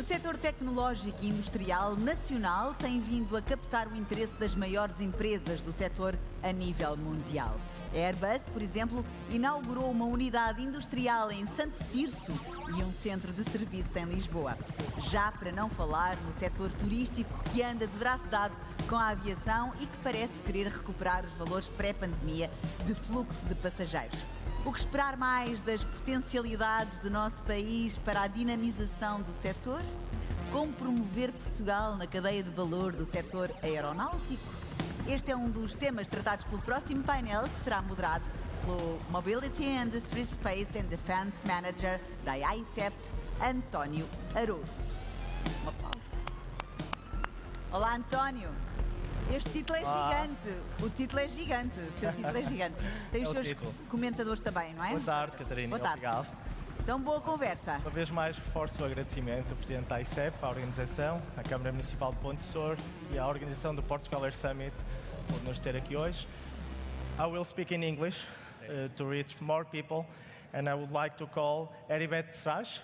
setor tecnológico e industrial nacional tem vindo a captar o interesse das maiores empresas do setor a nível mundial. A Airbus, por exemplo, inaugurou uma unidade industrial em Santo Tirso e um centro de serviço em Lisboa. Já para não falar no setor turístico, que anda de braço dado com a aviação e que parece querer recuperar os valores pré-pandemia de fluxo de passageiros. O que esperar mais das potencialidades do nosso país para a dinamização do setor? Como promover Portugal na cadeia de valor do setor aeronáutico? Este é um dos temas tratados pelo próximo painel, que será moderado pelo Mobility Industry Space and Defence Manager da AICEP, António Aroso. Uma pausa. Olá, António. Este título é gigante. O título é gigante. O seu título é gigante. Tem os seus comentadores também, não é? Boa tarde, Catarina. Boa tarde. Obrigado. Então, boa conversa. Uma vez mais, reforço o agradecimento ao Presidente da AICEP, à organização, à Câmara Municipal de Ponte Sor e à organização do Portugal Air Summit por nos ter aqui hoje. I will speak in English to reach more people, and I would like to call Heribert Schrage,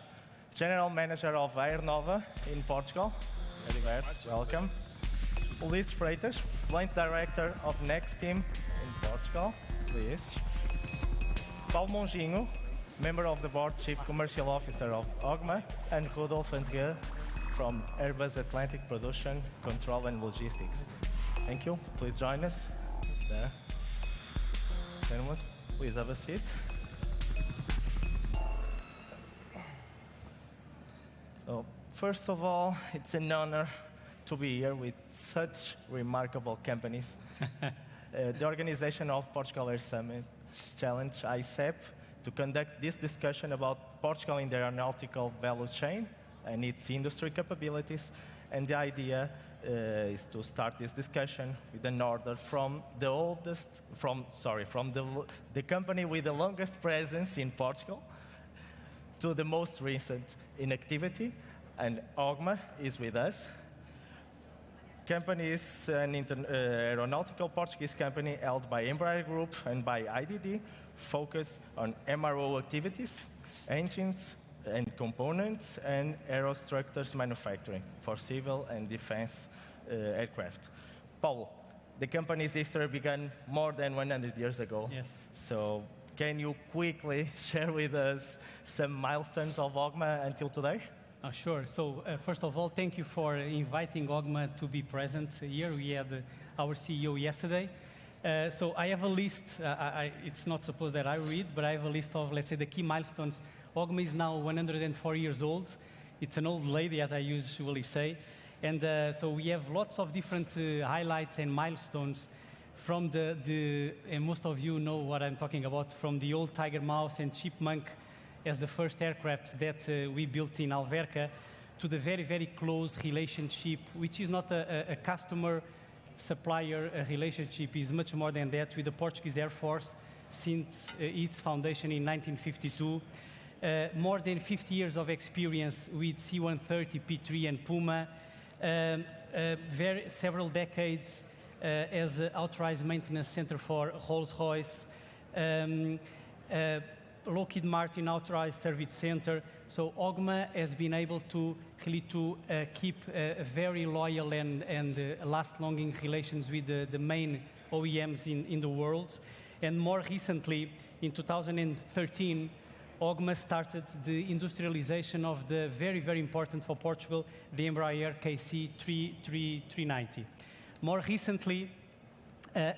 General Manager of Aernnova in Portugal. Heribert, welcome. Luís Freitas, Plant Director of Next Team in Portugal, please. Paulo Monginho, Member of the Board, Chief Commercial Officer of OGMA, and Rodolphe Andrieu from Airbus Atlantic Production, Control and Logistics. Thank you. Please join us. There. Gentlemen, please have a seat. So, first of all, it's an honor to be here with such remarkable companies. The organization of Portugal Air Summit challenged AICEP to conduct this discussion about Portugal in the aeronautical value chain and its industry capabilities. And the idea is to start this discussion with an order from the company with the longest presence in Portugal to the most recent in activity. And OGMA is with us. Company is an aeronautical Portuguese company held by EMBRAER Group and by IDD, focused on MRO activities, engines and components, and aerostructures manufacturing for civil and defense aircraft. Paulo, the company's history began more than 100 years ago. Yes. So can you quickly share with us some milestones of OGMA until today? Sure. So first of all, thank you for inviting OGMA to be present here. We had our CEO yesterday. So I have a list. It's not supposed that I read, but I have a list of, let's say, the key milestones. OGMA is now 104 years old. It's an old lady, as I usually say. And so we have lots of different highlights and milestones from and most of you know what I'm talking about, from the old Tiger Mouse and Chipmunk as the first aircrafts that we built in Alverca, to the very, very close relationship, which is not a customer-supplier relationship, is much more than that, with the Portuguese Air Force since its foundation in 1952. More than 50 years of experience with C-130, P-3 and Puma, several decades as an authorized maintenance center for Rolls-Royce, Lockheed Martin authorized service center. So OGMA has been able to really keep very loyal and last-longing relations with the main OEMs in the world. And more recently, in 2013, OGMA started the industrialization of the very, very important for Portugal, the EMBRAER KC-390. More recently,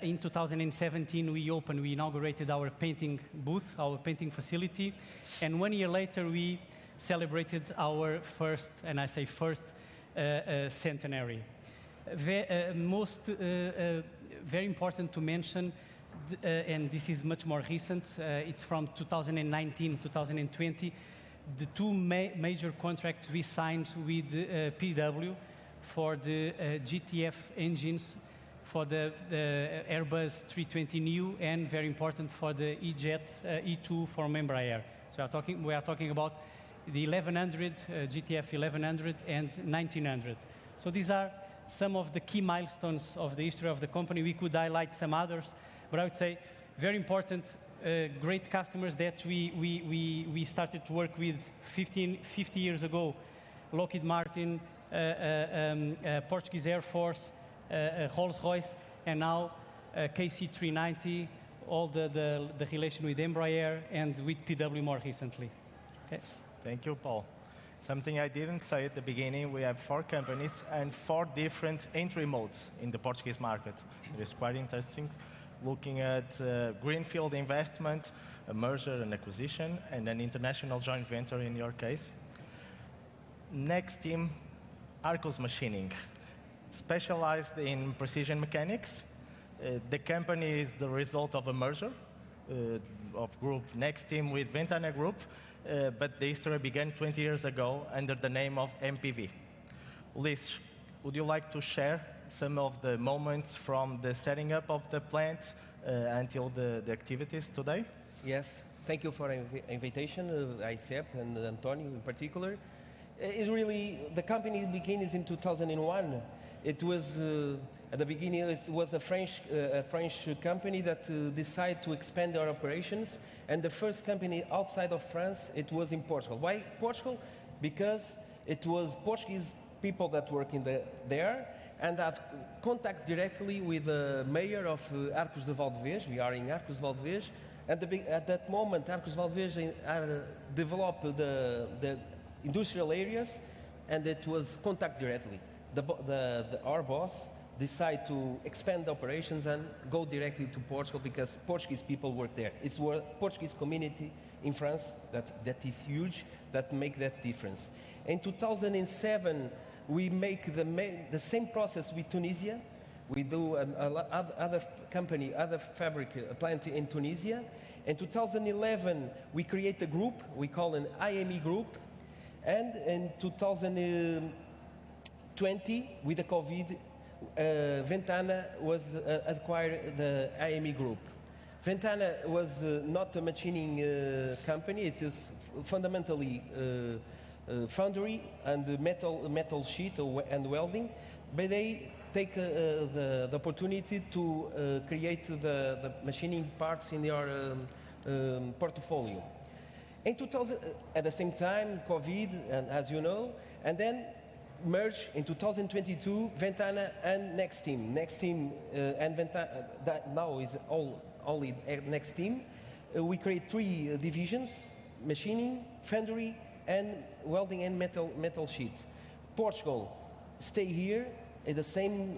in 2017, we inaugurated our painting booth, our painting facility, and 1 year later, we celebrated our first, and I say first, centenary. Very important to mention, and this is much more recent, it's from 2019, 2020, the two major contracts we signed with PW for the GTF engines, for the Airbus 320neo, and very important for the E-Jet E2 from EMBRAER. So we are talking about the 1100, GTF 1100 and 1900. So these are some of the key milestones of the history of the company. We could highlight some others, but I would say very important, great customers that we started to work with 50 years ago Lockheed Martin, Portuguese Air Force, Rolls-Royce, and now KC-390, all the relation with Embraer and with PW more recently. Okay. Thank you, Paul. Something I didn't say at the beginning, we have 4 companies and 4 different entry modes in the Portuguese market. It is quite interesting, looking at greenfield investment, a merger and acquisition, and an international joint venture in your case. Next team, Arcos Machining, specialized in precision mechanics. The company is the result of a merger of group Next Team with Ventana Group, but the history began 20 years ago under the name of MPV. Liz, would you like to share some of the moments from the setting up of the plant until the activities today? Yes, thank you for the invitation, AICEP and António in particular. It's really, the company begins in 2001. It was, at the beginning, it was a French company that decided to expand their operations. And the first company outside of France, it was in Portugal. Why Portugal? Because it was Portuguese people that work there and have contact directly with the mayor of Arcos de Valdevez. We are in Arcos de Valdevez. At that moment, Arcos de Valdevez developed the industrial areas, and it was contact directly. Our boss decided to expand the operations and go directly to Portugal because Portuguese people work there. It's a Portuguese community in France that is huge, that make that difference. In 2007, we make the same process with Tunisia. We do other company, other fabric plant in Tunisia. In 2011, we create a group, we call an IME group. And in 2020, with the COVID, Ventana was acquired the IME group. Ventana was not a machining company, it is fundamentally foundry and metal sheet and welding, but they take the opportunity to create the machining parts in their portfolio. In 2000, at the same time, COVID, and as you know, and then merge in 2022, Ventana and Next Team. Next Team and Ventana, that now is only Next Team. We create 3 divisions, machining, foundry, and welding and metal sheet. Portugal, stay here, at the same,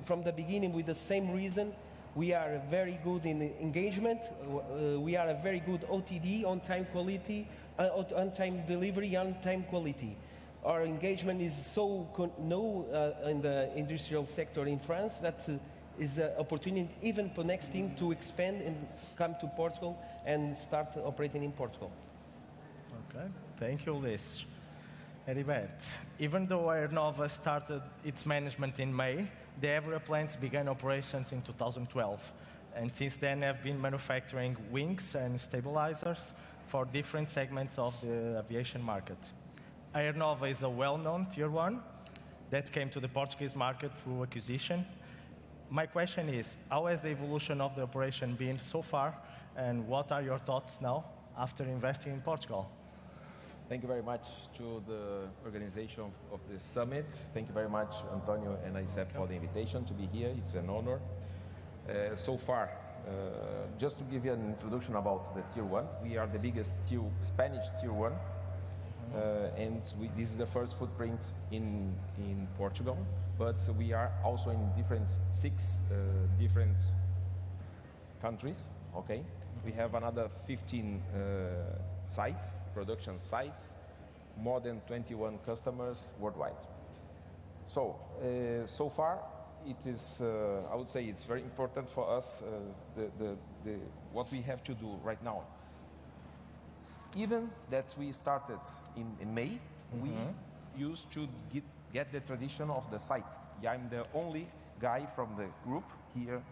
from the beginning with the same reason. We are very good in engagement. We are a very good OTD, on-time quality, on-time delivery, on-time quality. Our engagement is so in the industrial sector in France that is an opportunity even for Next Team to expand and come to Portugal and start operating in Portugal. Okay, thank you, Liz. Heribert, even though Aernnova started its management in May, the Évora plants began operations in 2012, and since then have been manufacturing wings and stabilizers for different segments of the aviation market. Aernnova is a well-known Tier 1 that came to the Portuguese market through acquisition. My question is, how has the evolution of the operation been so far, and what are your thoughts now after investing in Portugal? Thank you very much to the organization of this summit. Thank you very much, António and AICEP, for the invitation to be here. It's an honor. So far, just to give you an introduction about the Tier 1, we are the biggest Spanish Tier 1, and this is the first footprint in Portugal, but we are also in 6 different countries, okay? We have another 15 sites, production sites, more than 21 customers worldwide. So, so far, it is, I would say it's very important for us, what we have to do right now. Even that we started in May, we used to get the tradition of the site. Yeah, I'm the only guy from the group here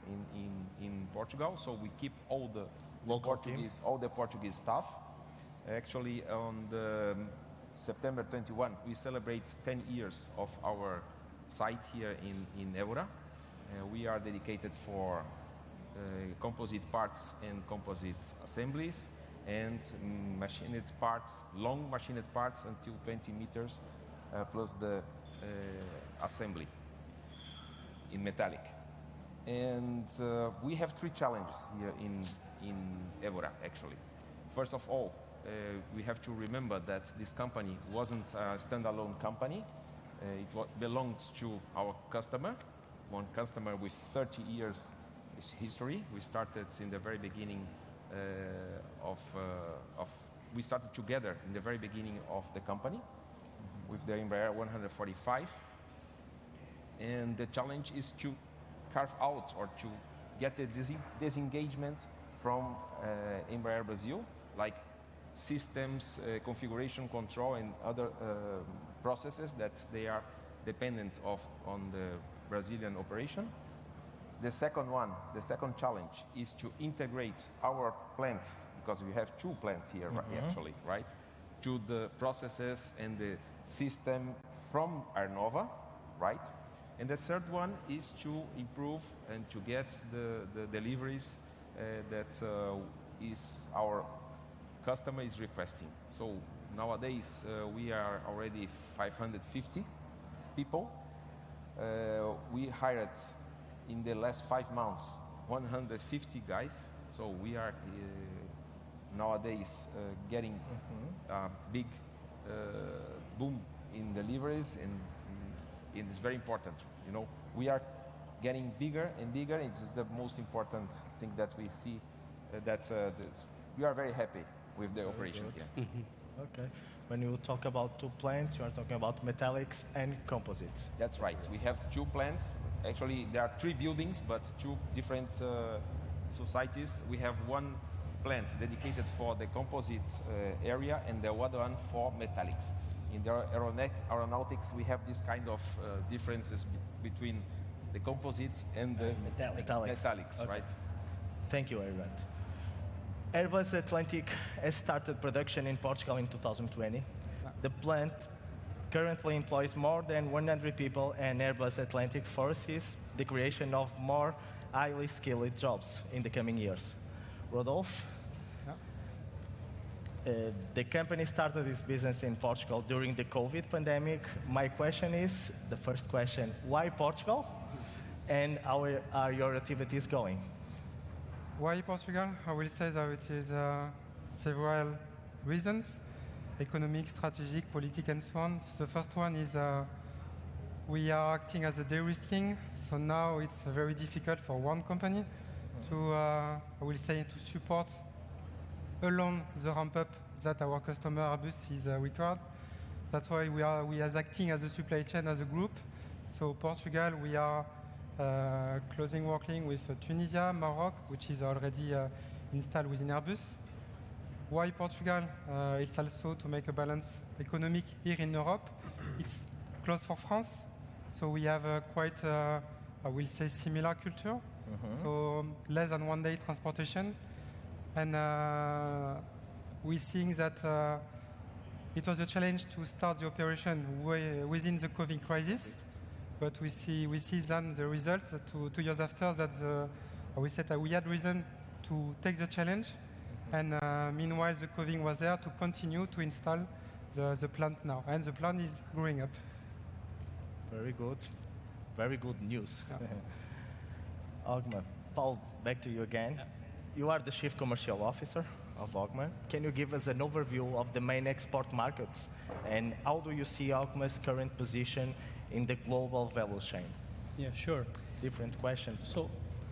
in Portugal, so we keep all the Portuguese staff. Actually, on the September 21, we celebrate 10 years of our site here in Évora. We are dedicated for composite parts and composite assemblies and machined parts, long machined parts until 20 meters plus the assembly in metallic. And we have 3 challenges here in EMBRAER, actually. First of all, we have to remember that this company wasn't a standalone company. It belonged to our customer, one customer with 30 years history. We started in the very beginning we started together in the very beginning of the company with the EMBRAER 145. And the challenge is to carve out or to get the disengagement from EMBRAER Brazil, like systems, configuration control, and other processes that they are dependent on the Brazilian operation. The second challenge is to integrate our plants, because we have 2 plants here actually, right? To the processes and the system from Aernnova, right? And the third one is to improve and to get the deliveries that is our customer is requesting. So nowadays we are already 550 people. We hired in the last 5 months 150 guys. So we are nowadays getting a big boom in deliveries, and it's very important. You know, we are getting bigger and bigger. It's the most important thing that we see. We are very happy with the operation here. Okay. When you talk about 2 plants, you are talking about metallics and composites. That's right. We have 2 plants. Actually, there are 3 buildings, but 2 different societies. We have 1 plant dedicated for the composite area and the other one for metallics. In the aeronautics, we have this kind of differences between the composites and the metallics, okay. Right? Thank you, Heribert. Airbus Atlantic has started production in Portugal in 2020. The plant currently employs more than 100 people, and Airbus Atlantic foresees the creation of more highly skilled jobs in the coming years. Rodolphe? The company started its business in Portugal during the COVID pandemic. My question is, the first question, why Portugal? And how are your activities going? Why Portugal? I will say that it is several reasons: economic, strategic, political, and so on. The first one is we are acting as a de-risking, so now it's very difficult for one company to, I will say, to support along the ramp-up that our customer Airbus is required. That's why we are acting as a supply chain as a group. So Portugal, we are closing working with Tunisia, Morocco, which is already installed within Airbus. Why Portugal? It's also to make a balance economic here in Europe. It's close for France, so we have quite, I will say, similar culture. So less than 1 day transportation. And we think that it was a challenge to start the operation within the COVID crisis. But we see then the results 2 years after that we said that we had reason to take the challenge. And meanwhile, the COVID was there to continue to install the plant now. And the plant is growing up. Very good. Very good news. Yeah. OGMA. Paul, back to you again. Yeah. You are the Chief Commercial Officer of OGMA. Can you give us an overview of the main export markets? And how do you see OGMA's current position in the global value chain? Yeah, sure. Different questions. So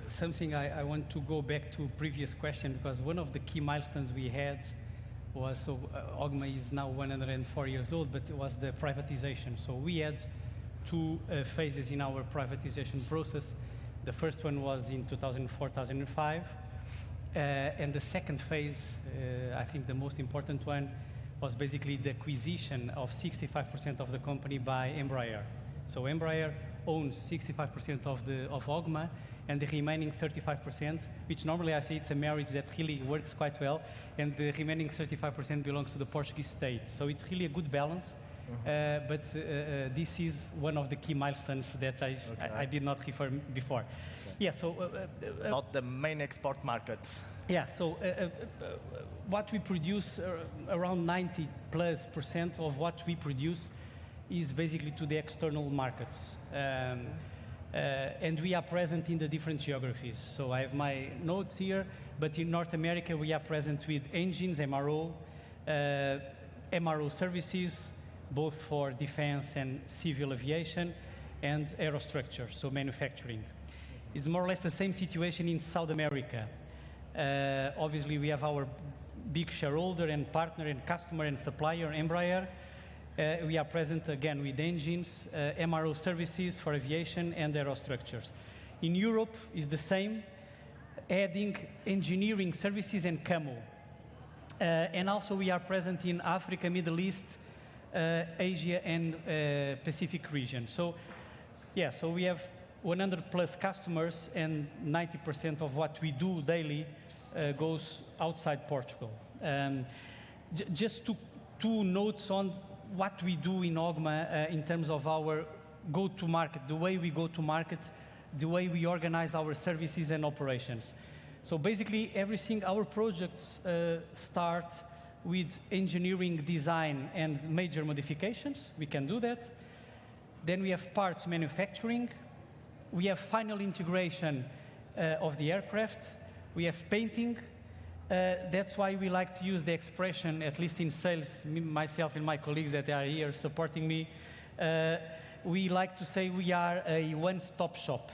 something I want to go back to previous question, because one of the key milestones we had was, so OGMA is now 104 years old, but it was the privatization. So we had 2 phases in our privatization process. The first one was in 2004-2005. And the second phase, I think the most important one, was basically the acquisition of 65% of the company by EMBRAER. So EMBRAER owns 65% of OGMA, and the remaining 35%, which normally I say it's a marriage that really works quite well, and the remaining 35% belongs to the Portuguese state. So it's really a good balance. But this is one of the key milestones that I did not refer before. Okay. Yeah, so... About the main export markets. Yeah, so what we produce, around 90+% of what we produce is basically to the external markets. And we are present in the different geographies. So I have my notes here, but in North America we are present with engines, MRO, MRO services, both for defense and civil aviation, and aerostructure, so manufacturing. It's more or less the same situation in South America. Obviously we have our big shareholder and partner and customer and supplier, EMBRAER. We are present again with engines, MRO services for aviation and aerostructures. In Europe is the same, adding engineering services and camo. And also we are present in Africa, Middle East, Asia and Pacific region. So yeah, so we have 100 plus customers and 90% of what we do daily goes outside Portugal. Just two notes on what we do in OGMA in terms of our go-to-market, the way we go to market, the way we organize our services and operations. So basically everything, our projects start with engineering, design and major modifications. We can do that. Then we have parts manufacturing. We have final integration of the aircraft. We have painting. That's why we like to use the expression, at least in sales, myself and my colleagues that are here supporting me, we like to say we are a one-stop shop,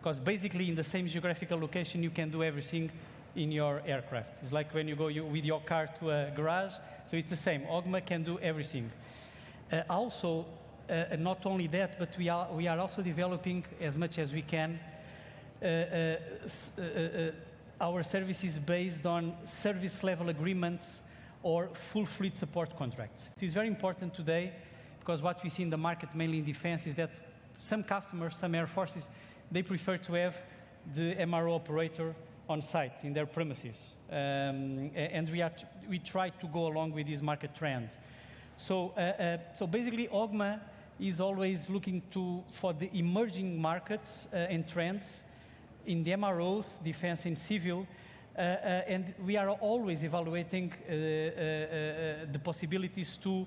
because basically in the same geographical location you can do everything in your aircraft. It's like when you go with your car to a garage, so it's the same. OGMA can do everything. Also, not only that, but we are also developing as much as we can our services based on service level agreements or full fleet support contracts. It is very important today because what we see in the market, mainly in defense, is that some customers, some air forces, they prefer to have the MRO operator on site in their premises. And we try to go along with these market trends. So basically OGMA is always looking for the emerging markets and trends in the MROs, defense and civil, and we are always evaluating the possibilities to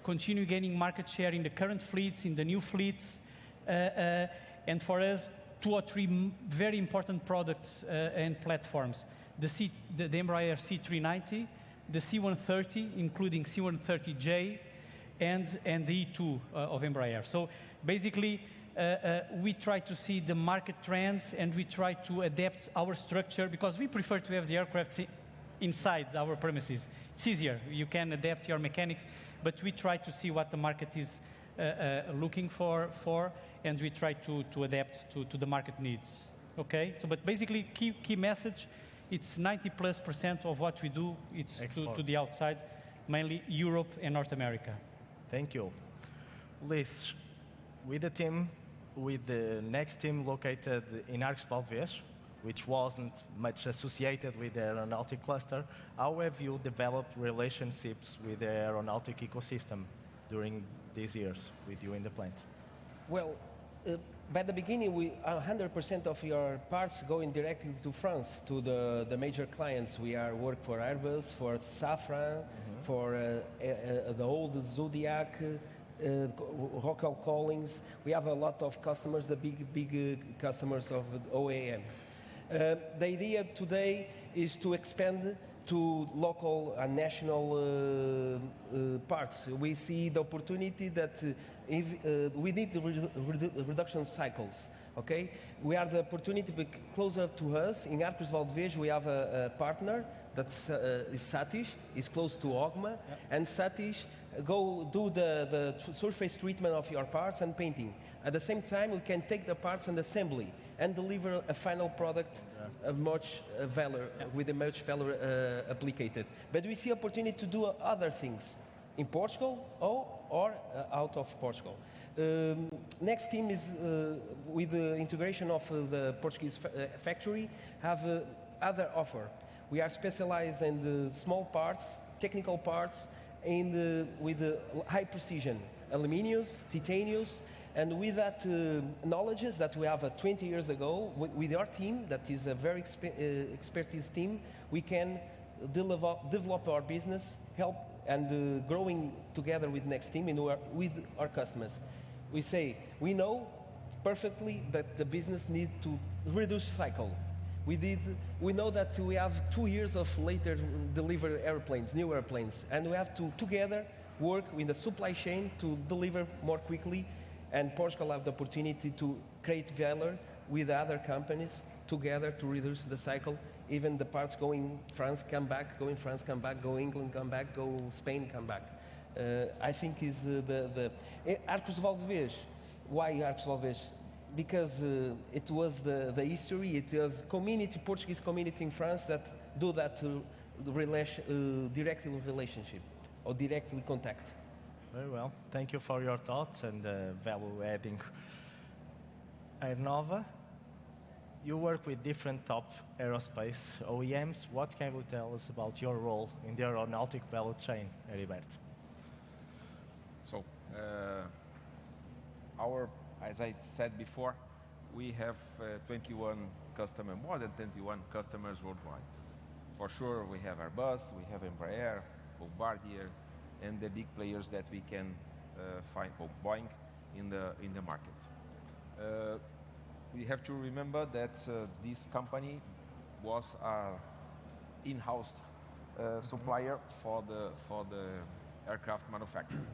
continue gaining market share in the current fleets, in the new fleets, and for us, 2 or 3 very important products and platforms. The Embraer C390, the C130, including C130J, and the E2 of Embraer. So basically, we try to see the market trends and we try to adapt our structure because we prefer to have the aircraft inside our premises. It's easier. You can adapt your mechanics, but we try to see what the market is looking for, and we try to adapt to the market needs. Okay? So, but basically, key message, it's 90+% of what we do, it's to the outside, mainly Europe and North America. Thank you. Liz, with the next team located in Arcos de Alves, which wasn't much associated with the aeronautic cluster, how have you developed relationships with the aeronautic ecosystem during these years with you in the plant? Well, by the beginning, 100% of your parts going directly to France, to the major clients. We work for Airbus, for Safran, for the old Zodiac, Rockwell Collins. We have a lot of customers, the big customers of OEMs. The idea today is to expand to local and national parts. We see the opportunity that we need reduction cycles. Okay, we have the opportunity to be closer to us. In Arcos de Alves, we have a partner that's Satish, is close to OGMA, and Satish go do the surface treatment of your parts and painting. At the same time, we can take the parts and assembly and deliver a final product of much value, with a much value applied. But we see opportunity to do other things in Portugal or out of Portugal. Next team is with the integration of the Portuguese factory have other offer. We are specialized in the small parts, technical parts, with high precision, aluminiums, titaniums, and with that knowledge that we have 20 years ago, with our team, that is a very expertise team, we can develop our business, help and growing together with next team and with our customers. We say, we know perfectly that the business needs to reduce cycle. We know that we have 2 years of later delivered airplanes, new airplanes, and we have to together work in the supply chain to deliver more quickly, and Portugal have the opportunity to create value with other companies together to reduce the cycle. Even the parts going France come back, going France come back, go England come back, go Spain come back. I think is the Arcos de Valdevez. Why Arcos de Valdevez? Because it was the history, it was community, Portuguese community in France that do that directly relationship or directly contact. Very well. Thank you for your thoughts and value adding. Aernnova, you work with different top aerospace OEMs. What can you tell us about your role in the aeronautic value chain, Heribert? So, as I said before, we have 21 customers, more than 21 customers worldwide. For sure, we have Airbus, we have EMBRAER, Bombardier, and the big players that we can find, Boeing, in the market. We have to remember that this company was an in-house supplier for the aircraft manufacturer.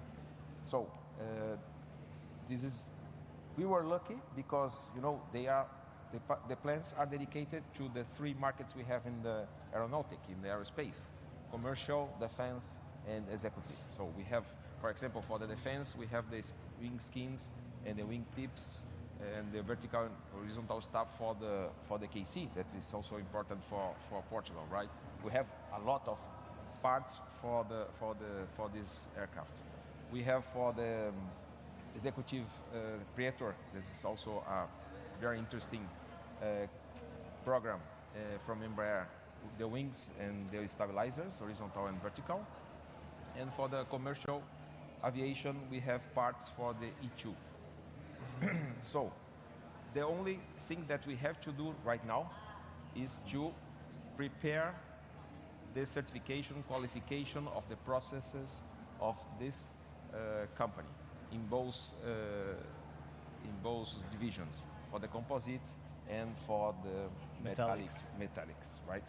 So we were lucky because the plants are dedicated to the 3 markets we have in the aeronautic, in the aerospace: commercial, defense, and executive. So we have, for example, for the defense, we have the wing skins and the wing tips and the vertical and horizontal stuff for the KC. That is also important for Portugal, right? We have a lot of parts for these aircraft. We have for the executive Predator. This is also a very interesting program from EMBRAER. The wings and the stabilizers, horizontal and vertical. And for the commercial aviation, we have parts for the E2. So, the only thing that we have to do right now is to prepare the certification, qualification of the processes of this company in both divisions, for the composites and for the metallics, right?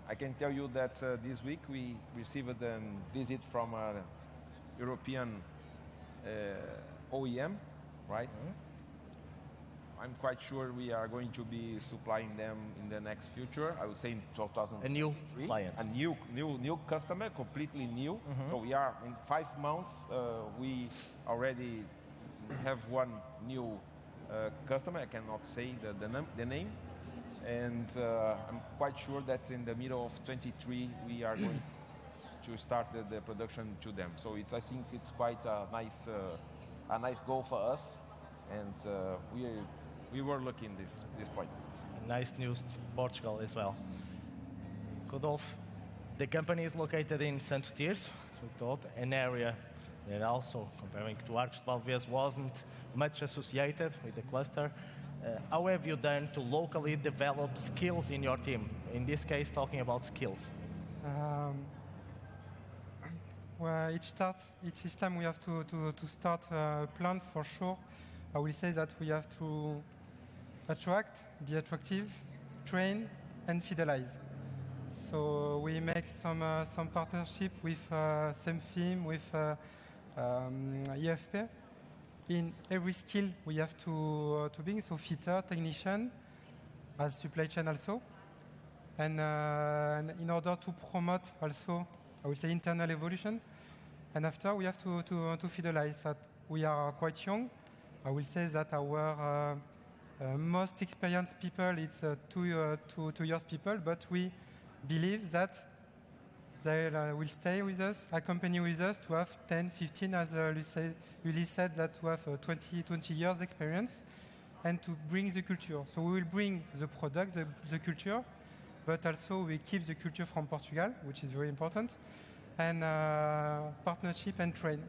I can tell you that this week we received a visit from a European OEM, right? Mm-hmm. I'm quite sure we are going to be supplying them in the next future. I would say in 2023. A new client. A new customer, completely new. Mm-hmm. So we are in 5 months. We already have one new customer. I cannot say the name. And I'm quite sure that in the middle of 23 we are going to start the production to them. So I think it's quite a nice goal for us, and we were lucky in this point. Nice news to Portugal as well. Rodolphe, the company is located in Santo Tirso, we thought, an area that also, comparing to Arcos de Valdevez, wasn't much associated with the cluster. How have you done to locally develop skills in your team? In this case, talking about skills. Well, each time we have to start a plan, for sure. I will say that we have to attract, be attractive, train, and fidelize. So we make some partnership with same theme, with EFP. In every skill we have to bring, so fitter, technician, as supply chain also. And in order to promote also, I would say, internal evolution. And after we have to fidelize that we are quite young. I will say that our most experienced people, it's 2 years people, but we believe that they will stay with us, accompany with us to have 10, 15, as Ulysse said, that to have 20 years experience, and to bring the culture. So we will bring the product, the culture, but also we keep the culture from Portugal, which is very important, and partnership and train.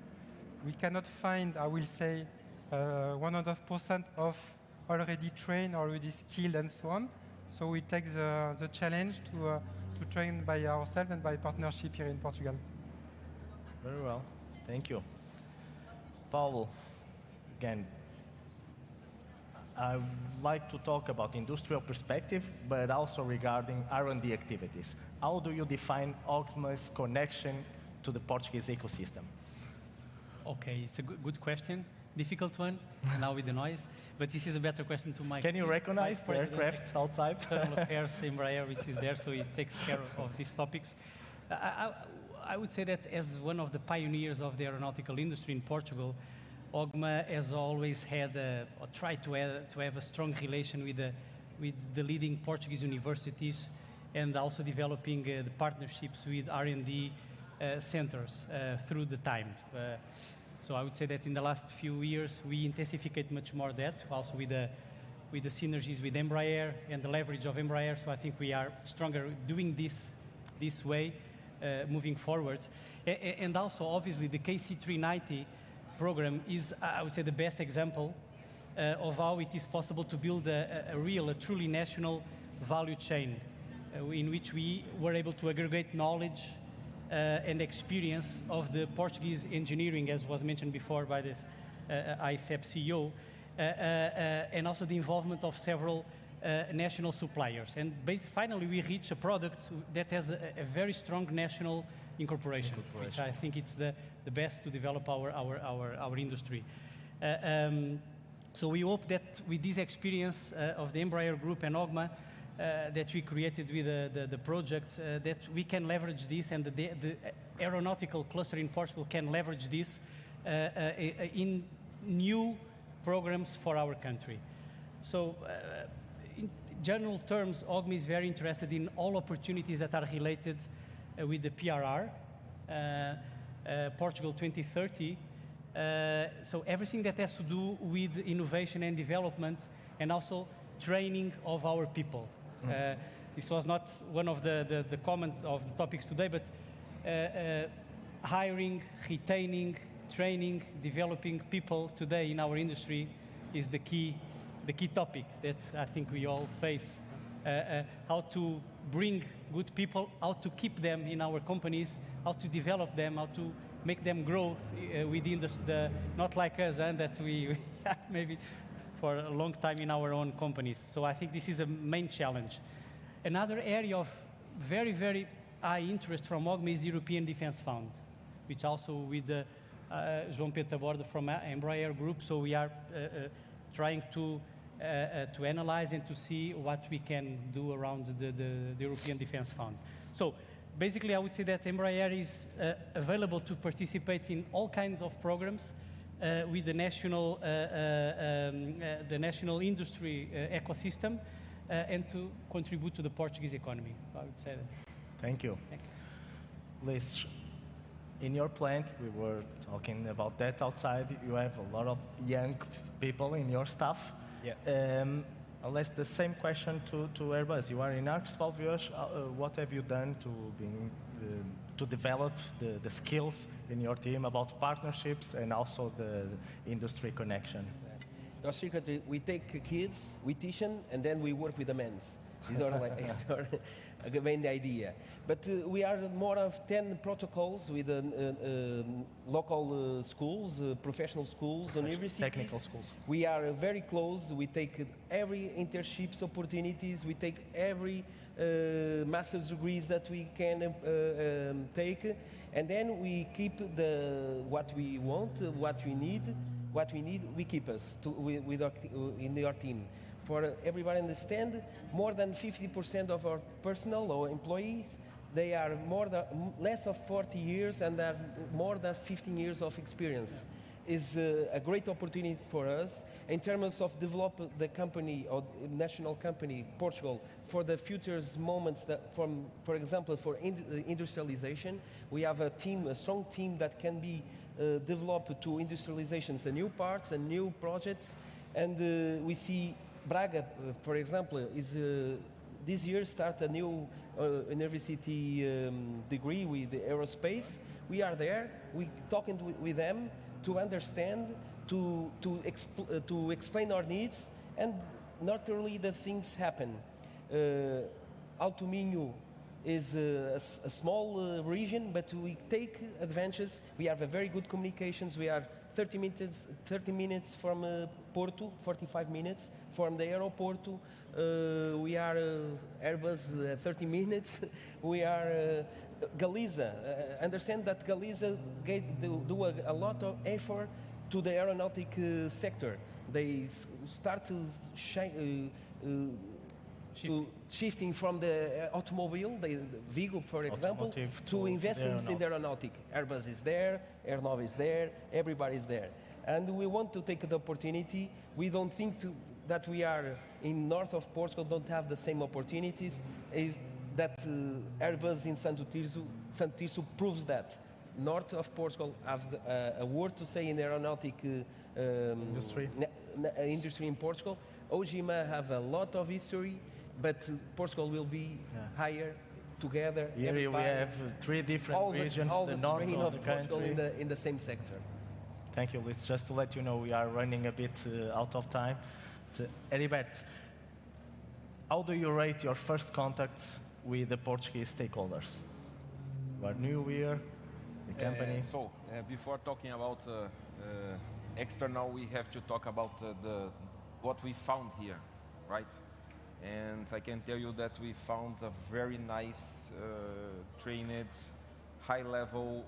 We cannot find, I will say, 100% of already trained, already skilled, and so on. So we take the challenge to train by ourselves and by partnership here in Portugal. Very well. Thank you. Paulo, again, I would like to talk about industrial perspective, but also regarding R&D activities. How do you define OGMA's connection to the Portuguese ecosystem? Okay, it's a good question. Difficult one, now with the noise. But this is a better question to my... Can you recognize the aircraft outside? External Affairs, EMBRAER, which is there, so it takes care of these topics. I would say that as one of the pioneers of the aeronautical industry in Portugal, OGMA has always had or tried to have a strong relation with the leading Portuguese universities, and also developing the partnerships with R&D centers through the time. So I would say that in the last few years we intensified much more that, also with the synergies with EMBRAER and the leverage of EMBRAER. So I think we are stronger doing this way, moving forward. And also obviously the KC390 program is, I would say, the best example of how it is possible to build a truly national value chain in which we were able to aggregate knowledge and experience of the Portuguese engineering, as was mentioned before by this AICEP CEO, and also the involvement of several national suppliers. And finally we reach a product that has a very strong national incorporation, which I think it's the best to develop our industry. So we hope that with this experience of the EMBRAER Group and OGMA that we created with the project, that we can leverage this, and the aeronautical cluster in Portugal can leverage this in new programs for our country. So in general terms, OGMA is very interested in all opportunities that are related with the PRR, Portugal 2030. So everything that has to do with innovation and development, and also training of our people. This was not one of the comments of the topics today, but hiring, retaining, training, developing people today in our industry is the key topic that I think we all face. How to bring good people, how to keep them in our companies, how to develop them, how to make them grow within not like us, and that we maybe for a long time in our own companies. So I think this is a main challenge. Another area of very, very high interest from OGMA is the European Defence Fund, which also with João Pedro Taborda from EMBRAER Group. So we are trying to analyze and to see what we can do around the European Defence Fund. So basically I would say that EMBRAER is available to participate in all kinds of programs with the national industry ecosystem, and to contribute to the Portuguese economy, I would say that. Thank you. Liz, in your plant, we were talking about that outside, you have a lot of young people in your staff. Yeah. I'll ask the same question to Airbus. You are in Arcs 12 years. What have you done to develop the skills in your team about partnerships and also the industry connection? No secret, we take kids, we teach them, and then we work with the men. These are like the main idea. But we are more of 10 protocols with local schools, professional schools, universities. Technical schools. We are very close. We take every internships opportunities. We take every master's degrees that we can take, and then we keep what we want, what we need. We keep us in our team. For everybody understand, more than 50% of our personnel or employees, they are less of 40 years and are more than 15 years of experience. Is a great opportunity for us in terms of develop the company or national company, Portugal, for the future's moments that for example, for industrialization, we have a strong team that can be developed to industrializations and new parts and new projects. And we see Braga, for example, is this year start a new university degree with aerospace. We are there, we talking with them to understand, to explain our needs, and naturally the things happen. Alto Minho is a small region, but we take advantages. We have a very good communications. We are 30 minutes from Porto, 45 minutes from the aeroporto. We are Airbus 30 minutes. We are Galiza. Understand that Galiza do a lot of effort to the aeronautic sector. They start to shifting from the automobile, the vehicle, for example, to investments in the aeronautic. Airbus is there, Aernnova is there, everybody is there. And we want to take the opportunity. We don't think that we are in north of Portugal, don't have the same opportunities. That Airbus in Santo Tirso proves that. North of Portugal has a word to say in the aeronautic industry in Portugal. OGMA have a lot of history, but Portugal will be higher together. Here we have three different regions, the north of the country. In the same sector. Thank you. It's just to let you know we are running a bit out of time. Heribert, how do you rate your first contacts with the Portuguese stakeholders? You are new here, the company. Before talking about external, we have to talk about what we found here, right? And I can tell you that we found a very nice, trained, high-level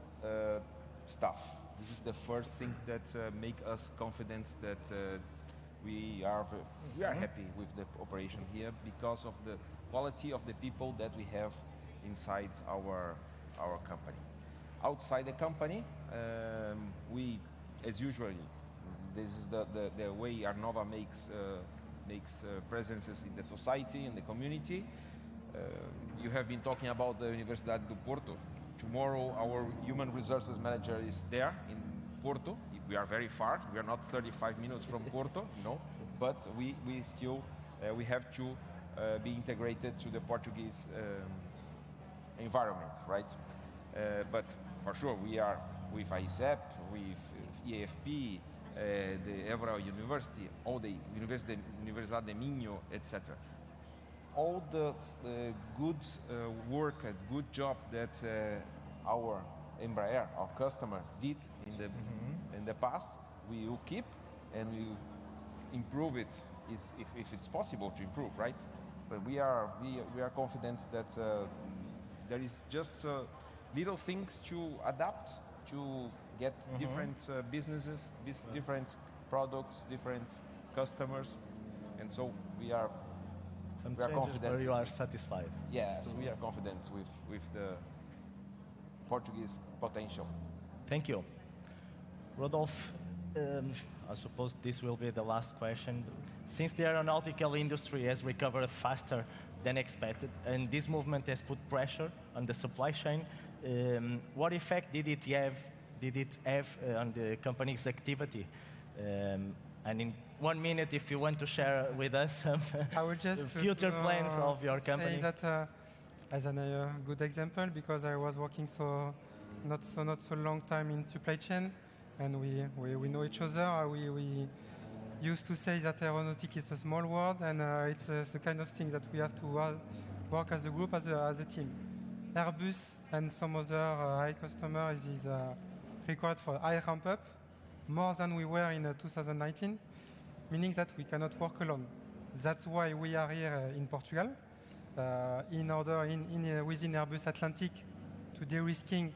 staff. This is the first thing that make us confident that we are happy with the operation here because of the quality of the people that we have inside our company. Outside the company, we, as usually, this is the way Aernnova makes presences in the society, in the community. You have been talking about the Universidade do Porto. Tomorrow, our human resources manager is there in Porto. We are very far. We are not 35 minutes from Porto, but we still we have to be integrated to the Portuguese environment, right? But for sure, we are with AICEP, with EFP, the EMBRAER University, all the Universidade de Minho, etc. All the good work and good job that our EMBRAER, our customer, did in the past, we will keep and we will improve it if it's possible to improve, right? But we are confident that there is just little things to adapt to get different businesses, different products, different customers, and so we are confident. Where you are satisfied. Yes, we are confident with the Portuguese potential. Thank you. Rodolphe, I suppose this will be the last question. Since the aeronautical industry has recovered faster than expected, and this movement has put pressure on the supply chain, what effect did it have on the company's activity? And in 1 minute, if you want to share with us some future plans of your company. Say that as a good example, because I was working not so long time in supply chain, and we know each other. We used to say that aeronautic is a small world, and it's the kind of thing that we have to work as a group, as a team. Airbus and some other high customers is required for high ramp up, more than we were in 2019, meaning that we cannot work alone. That's why we are here in Portugal, in order within Airbus Atlantic to de-risking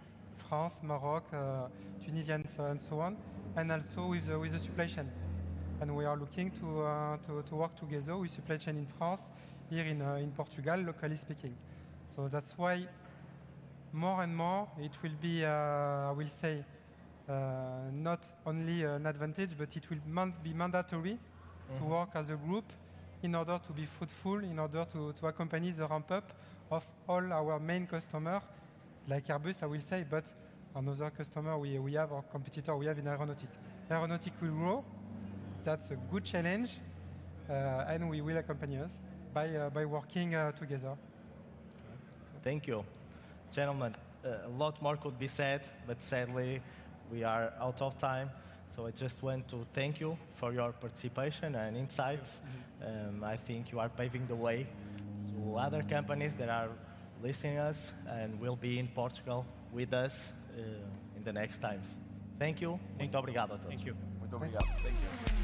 France, Morocco, Tunisia, and so on, and also with the supply chain. And we are looking to work together with supply chain in France, here in Portugal, locally speaking. So that's why more and more it will be, I will say, not only an advantage, but it will be mandatory to work as a group in order to be fruitful, in order to accompany the ramp-up of all our main customers, like Airbus, I will say, but another customer we have, or competitor we have in aeronautic. Aeronautic will grow. That's a good challenge, and we will accompany us by working together. Thank you. Gentlemen, a lot more could be said, but sadly, we are out of time. So I just want to thank you for your participation and insights. I think you are paving the way to other companies that are listening us and will be in Portugal with us in the next times. Thank you. Muito obrigado a todos. Thank you. Muito obrigado. Thank you.